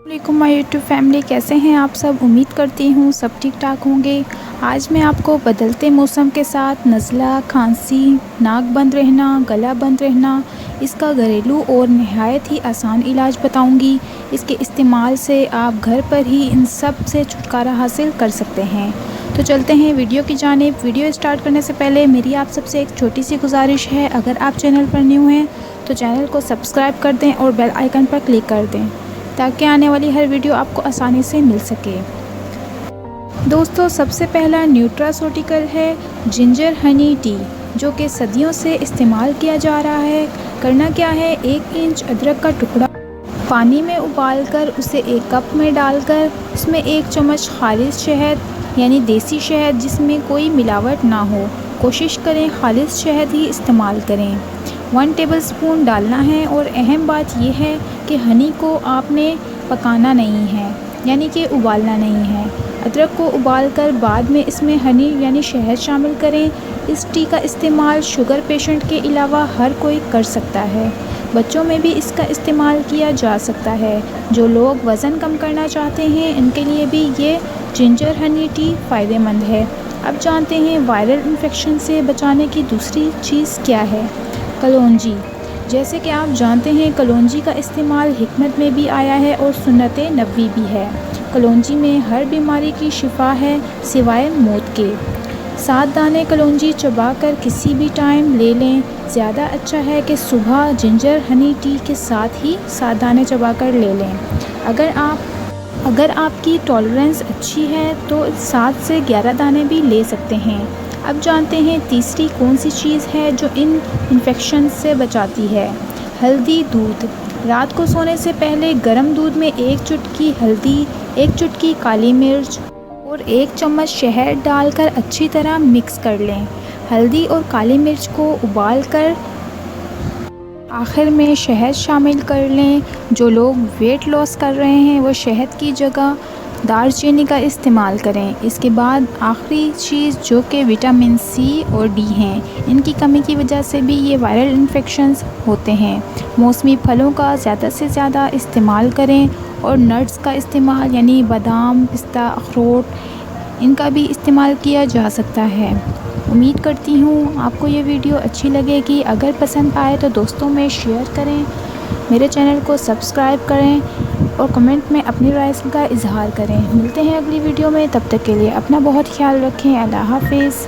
वालेकुम my YouTube family, कैसे हैं आप सब। उम्मीद करती हूँ सब ठीक ठाक होंगे। आज मैं आपको बदलते मौसम के साथ नज़ला, खांसी, नाक बंद रहना, गला बंद रहना, इसका घरेलू और नहायत ही आसान इलाज बताऊंगी। इसके इस्तेमाल से आप घर पर ही इन सब से छुटकारा हासिल कर सकते हैं। तो चलते हैं वीडियो की जानिब। वीडियो स्टार्ट करने से पहले मेरी आप सबसे एक छोटी सी गुजारिश है, अगर आप चैनल पर न्यू हैं तो चैनल को सब्सक्राइब कर दें और बेल आइकन पर क्लिक कर दें ताकि आने वाली हर वीडियो आपको आसानी से मिल सके। दोस्तों, सबसे पहला न्यूट्रास्यूटिकल है जिंजर हनी टी, जो कि सदियों से इस्तेमाल किया जा रहा है। करना क्या है, 1 इंच अदरक का टुकड़ा पानी में उबालकर उसे एक कप में डालकर उसमें 1 चम्मच खालिस शहद यानी देसी शहद जिसमें कोई मिलावट ना हो, कोशिश करें खालिस शहद ही इस्तेमाल करें, 1 टेबलस्पून डालना है। और अहम बात यह है कि हनी को आपने पकाना नहीं है, यानी कि उबालना नहीं है। अदरक को उबालकर बाद में इसमें हनी यानी शहद शामिल करें। इस टी का इस्तेमाल शुगर पेशेंट के अलावा हर कोई कर सकता है। बच्चों में भी इसका इस्तेमाल किया जा सकता है। जो लोग वज़न कम करना चाहते हैं उनके लिए भी ये जिंजर हनी टी फ़ायदेमंद है। अब जानते हैं वायरल इन्फेक्शन से बचाने की दूसरी चीज़ क्या है। कलौंजी। जैसे कि आप जानते हैं कलौंजी का इस्तेमाल हिकमत में भी आया है और सुन्नत नबवी भी है। कलौंजी में हर बीमारी की शिफा है सिवाय मौत के। 7 दाने कलौंजी चबाकर किसी भी टाइम ले लें। ज़्यादा अच्छा है कि सुबह जिंजर हनी टी के साथ ही 7 दाने चबाकर ले लें। अगर आपकी टॉलरेंस अच्छी है तो 7 से 11 दाने भी ले सकते हैं। अब जानते हैं तीसरी कौन सी चीज़ है जो इन इन्फेक्शन से बचाती है। हल्दी दूध। रात को सोने से पहले गर्म दूध में 1 चुटकी हल्दी, 1 चुटकी काली मिर्च और 1 चम्मच शहद डालकर अच्छी तरह मिक्स कर लें। हल्दी और काली मिर्च को उबालकर आखिर में शहद शामिल कर लें। जो लोग वेट लॉस कर रहे हैं वो शहद की जगह दालचीनी का इस्तेमाल करें। इसके बाद आखिरी चीज़ जो कि विटामिन सी और डी हैं, इनकी कमी की वजह से भी ये वायरल इन्फेक्शंस होते हैं। मौसमी फलों का ज़्यादा से ज़्यादा इस्तेमाल करें और नट्स का इस्तेमाल यानी बादाम, पिस्ता, अखरोट, इनका भी इस्तेमाल किया जा सकता है। उम्मीद करती हूँ आपको ये वीडियो अच्छी लगेगी। अगर पसंद आए तो दोस्तों में शेयर करें, मेरे चैनल को सब्सक्राइब करें और कमेंट में अपनी राय का इजहार करें। मिलते हैं अगली वीडियो में, तब तक के लिए अपना बहुत ख्याल रखें। अल्लाह हाफिज़।